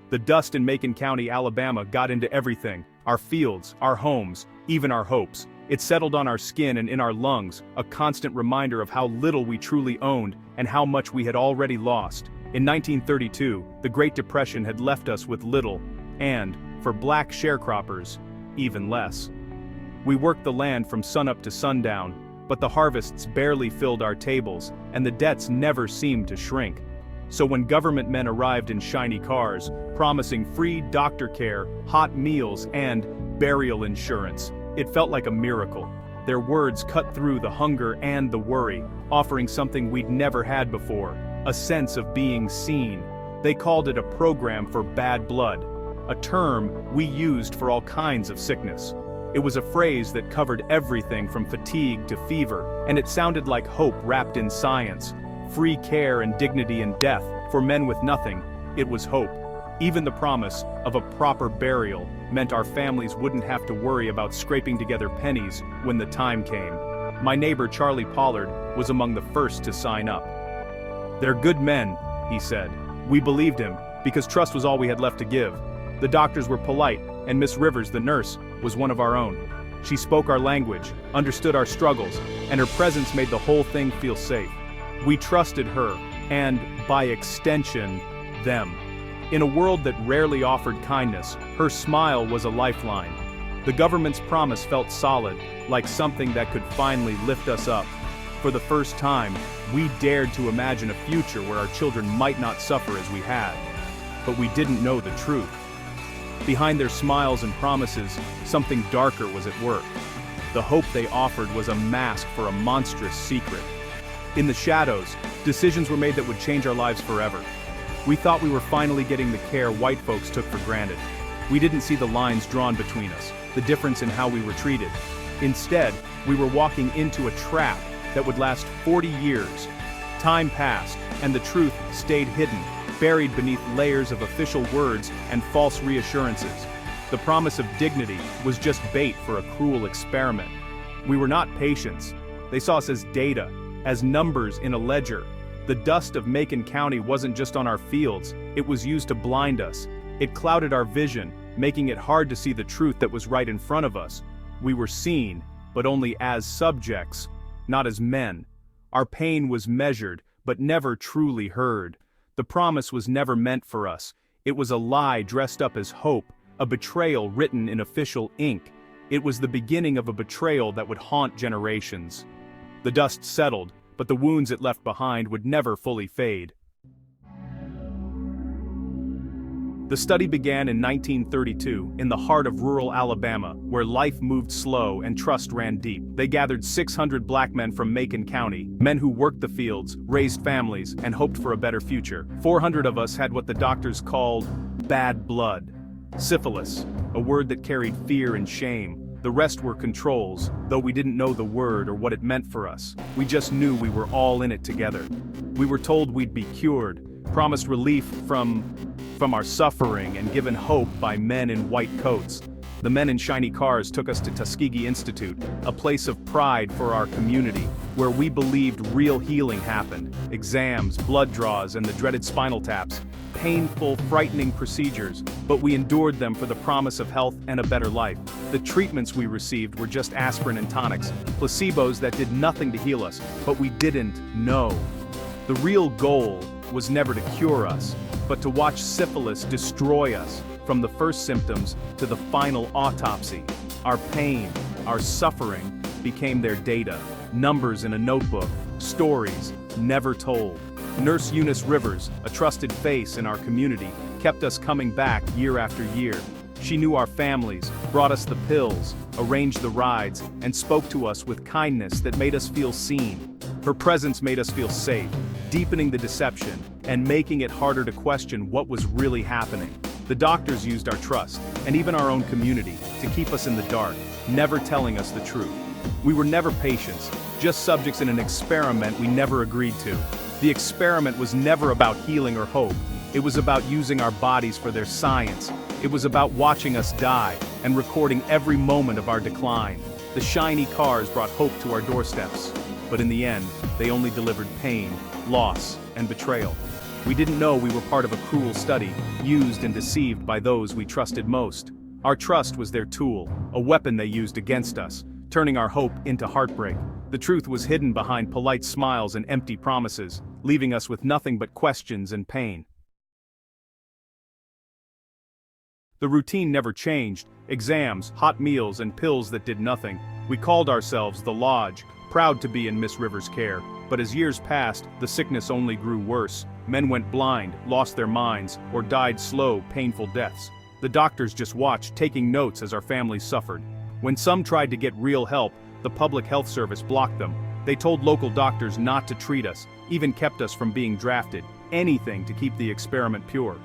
The dust in Macon County, Alabama got into everything: our fields, our homes, even our hopes. It settled on our skin and in our lungs, a constant reminder of how little we truly owned and how much we had already lost. In 1932, the Great Depression had left us with little, and, for black sharecroppers, even less. We worked the land from sunup to sundown, but the harvests barely filled our tables, and the debts never seemed to shrink. So when government men arrived in shiny cars, promising free doctor care, hot meals, and burial insurance, it felt like a miracle. Their words cut through the hunger and the worry, offering something we'd never had before: a sense of being seen. They called it a program for bad blood, a term we used for all kinds of sickness. It was a phrase that covered everything from fatigue to fever, and it sounded like hope wrapped in science. Free care and dignity in death, for men with nothing, it was hope. Even the promise of a proper burial meant our families wouldn't have to worry about scraping together pennies when the time came. My neighbor Charlie Pollard was among the first to sign up. "They're good men," he said. We believed him, because trust was all we had left to give. The doctors were polite, and Miss Rivers, the nurse, was one of our own. She spoke our language, understood our struggles, and her presence made the whole thing feel safe. We trusted her, and, by extension, them. In a world that rarely offered kindness, her smile was a lifeline. The government's promise felt solid, like something that could finally lift us up. For the first time, we dared to imagine a future where our children might not suffer as we had. But we didn't know the truth. Behind their smiles and promises, something darker was at work. The hope they offered was a mask for a monstrous secret. In the shadows, decisions were made that would change our lives forever. We thought we were finally getting the care white folks took for granted. We didn't see the lines drawn between us, the difference in how we were treated. Instead, we were walking into a trap that would last 40 years. Time passed, and the truth stayed hidden, buried beneath layers of official words and false reassurances. The promise of dignity was just bait for a cruel experiment. We were not patients. They saw us as data, as numbers in a ledger. The dust of Macon County wasn't just on our fields, it was used to blind us. It clouded our vision, making it hard to see the truth that was right in front of us. We were seen, but only as subjects, not as men. Our pain was measured, but never truly heard. The promise was never meant for us. It was a lie dressed up as hope, a betrayal written in official ink. It was the beginning of a betrayal that would haunt generations. The dust settled, but the wounds it left behind would never fully fade. The study began in 1932, in the heart of rural Alabama, where life moved slow and trust ran deep. They gathered 600 black men from Macon County, men who worked the fields, raised families, and hoped for a better future. 400 of us had what the doctors called bad blood. Syphilis, a word that carried fear and shame. The rest were controls, though we didn't know the word or what it meant for us. We just knew we were all in it together. We were told we'd be cured, promised relief from our suffering, and given hope by men in white coats. The men in shiny cars took us to Tuskegee Institute, a place of pride for our community, where we believed real healing happened. Exams, blood draws, and the dreaded spinal taps. Painful, frightening procedures, but we endured them for the promise of health and a better life. The treatments we received were just aspirin and tonics, placebos that did nothing to heal us, but we didn't know. The real goal was never to cure us, but to watch syphilis destroy us, from the first symptoms to the final autopsy. Our pain, our suffering, became their data, numbers in a notebook, stories never told. Nurse Eunice Rivers, a trusted face in our community, kept us coming back year after year. She knew our families, brought us the pills, arranged the rides, and spoke to us with kindness that made us feel seen. Her presence made us feel safe, deepening the deception and making it harder to question what was really happening. The doctors used our trust, and even our own community, to keep us in the dark, never telling us the truth. We were never patients, just subjects in an experiment we never agreed to. The experiment was never about healing or hope. It was about using our bodies for their science. It was about watching us die and recording every moment of our decline. The shiny cars brought hope to our doorsteps, but in the end, they only delivered pain, loss, and betrayal. We didn't know we were part of a cruel study, used and deceived by those we trusted most. Our trust was their tool, a weapon they used against us, turning our hope into heartbreak. The truth was hidden behind polite smiles and empty promises, leaving us with nothing but questions and pain. The routine never changed: exams, hot meals, and pills that did nothing. We called ourselves the Lodge, proud to be in Miss Rivers' care. But as years passed, the sickness only grew worse. Men went blind, lost their minds, or died slow, painful deaths. The doctors just watched, taking notes as our families suffered. When some tried to get real help, the public health service blocked them. They told local doctors not to treat us, even kept us from being drafted. Anything to keep the experiment pure.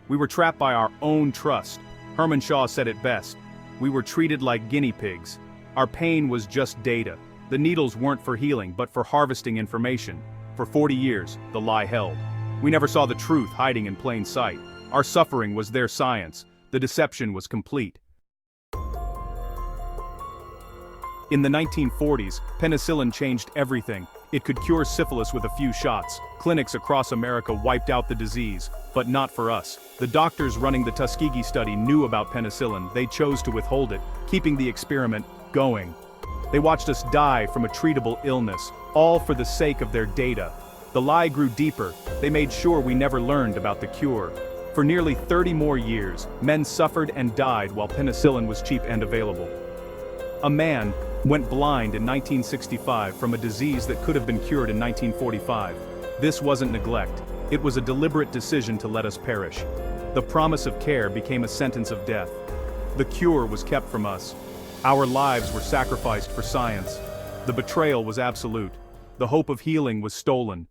We were trapped by our own trust. Herman Shaw said it best: we were treated like guinea pigs. Our pain was just data. The needles weren't for healing, but for harvesting information. For 40 years, the lie held. We never saw the truth hiding in plain sight. Our suffering was their science. The deception was complete. In the 1940s, penicillin changed everything. It could cure syphilis with a few shots. Clinics across America wiped out the disease, but not for us. The doctors running the Tuskegee study knew about penicillin. They chose to withhold it, keeping the experiment going. They watched us die from a treatable illness, all for the sake of their data. The lie grew deeper. They made sure we never learned about the cure. For nearly 30 more years, men suffered and died while penicillin was cheap and available. A man went blind in 1965 from a disease that could have been cured in 1945. This wasn't neglect. It was a deliberate decision to let us perish. The promise of care became a sentence of death. The cure was kept from us. Our lives were sacrificed for science. The betrayal was absolute. The hope of healing was stolen.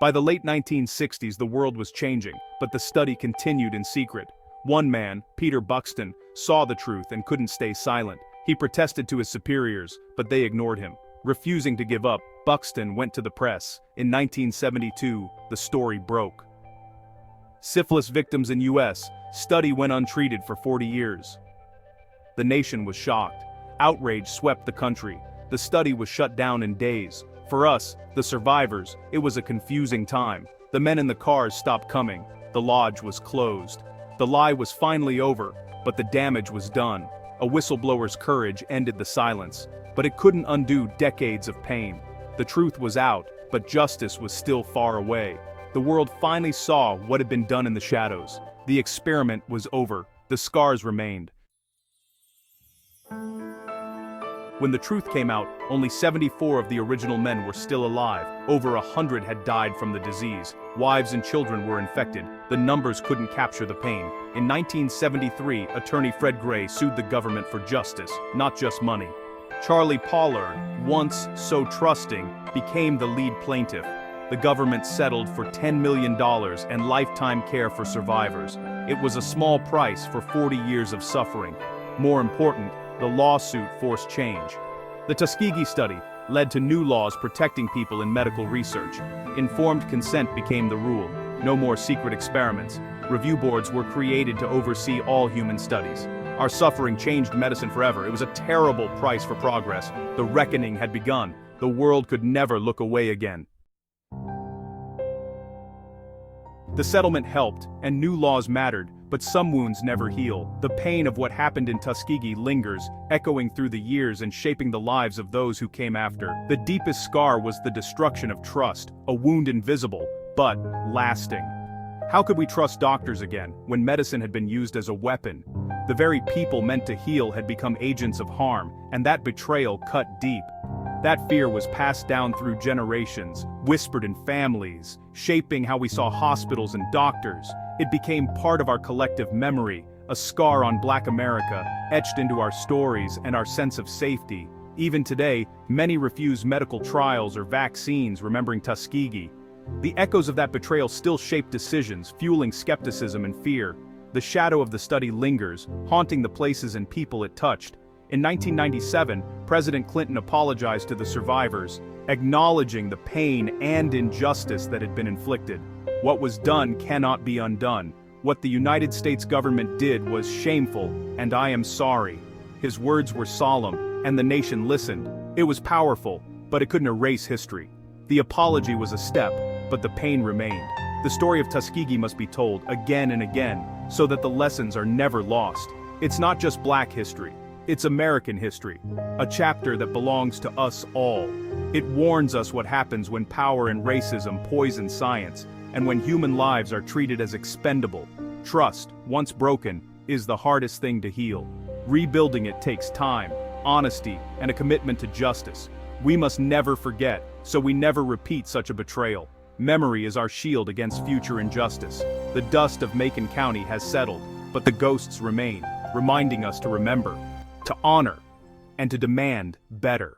By the late 1960s, the world was changing, but the study continued in secret. One man, Peter Buxton, saw the truth and couldn't stay silent. He protested to his superiors, but they ignored him. Refusing to give up, Buxton went to the press. In 1972, the story broke. Syphilis victims in U.S. study went untreated for 40 years. The nation was shocked. Outrage swept the country. The study was shut down in days. For us, the survivors, it was a confusing time. The men in the cars stopped coming. The lodge was closed. The lie was finally over, but the damage was done. A whistleblower's courage ended the silence, but it couldn't undo decades of pain. The truth was out, but justice was still far away. The world finally saw what had been done in the shadows. The experiment was over. The scars remained. When the truth came out, only 74 of the original men were still alive. Over 100 had died from the disease. Wives and children were infected. The numbers couldn't capture the pain. In 1973, attorney Fred Gray sued the government for justice, not just money. Charlie Pollard, once so trusting, became the lead plaintiff. The government settled for $10 million and lifetime care for survivors. It was a small price for 40 years of suffering. More important, the lawsuit forced change. The Tuskegee study led to new laws protecting people in medical research. Informed consent became the rule. No more secret experiments. Review boards were created to oversee all human studies. Our suffering changed medicine forever. It was a terrible price for progress. The reckoning had begun. The world could never look away again. The settlement helped, and new laws mattered, but some wounds never heal. The pain of what happened in Tuskegee lingers, echoing through the years and shaping the lives of those who came after. The deepest scar was the destruction of trust, a wound invisible, but lasting. How could we trust doctors again, when medicine had been used as a weapon? The very people meant to heal had become agents of harm, and that betrayal cut deep. That fear was passed down through generations, whispered in families, shaping how we saw hospitals and doctors. It became part of our collective memory, a scar on Black America, etched into our stories and our sense of safety. Even today, many refuse medical trials or vaccines, remembering Tuskegee. The echoes of that betrayal still shape decisions, fueling skepticism and fear. The shadow of the study lingers, haunting the places and people it touched. In 1997, President Clinton apologized to the survivors, acknowledging the pain and injustice that had been inflicted. What was done cannot be undone. What the United States government did was shameful, and I am sorry. His words were solemn, and the nation listened. It was powerful, but it couldn't erase history. The apology was a step, but the pain remained. The story of Tuskegee must be told again and again, so that the lessons are never lost. It's not just Black history. It's American history, a chapter that belongs to us all. It warns us what happens when power and racism poison science, and when human lives are treated as expendable. Trust, once broken, is the hardest thing to heal. Rebuilding it takes time, honesty, and a commitment to justice. We must never forget, so we never repeat such a betrayal. Memory is our shield against future injustice. The dust of Macon County has settled, but the ghosts remain, reminding us to remember, to honor, and to demand better.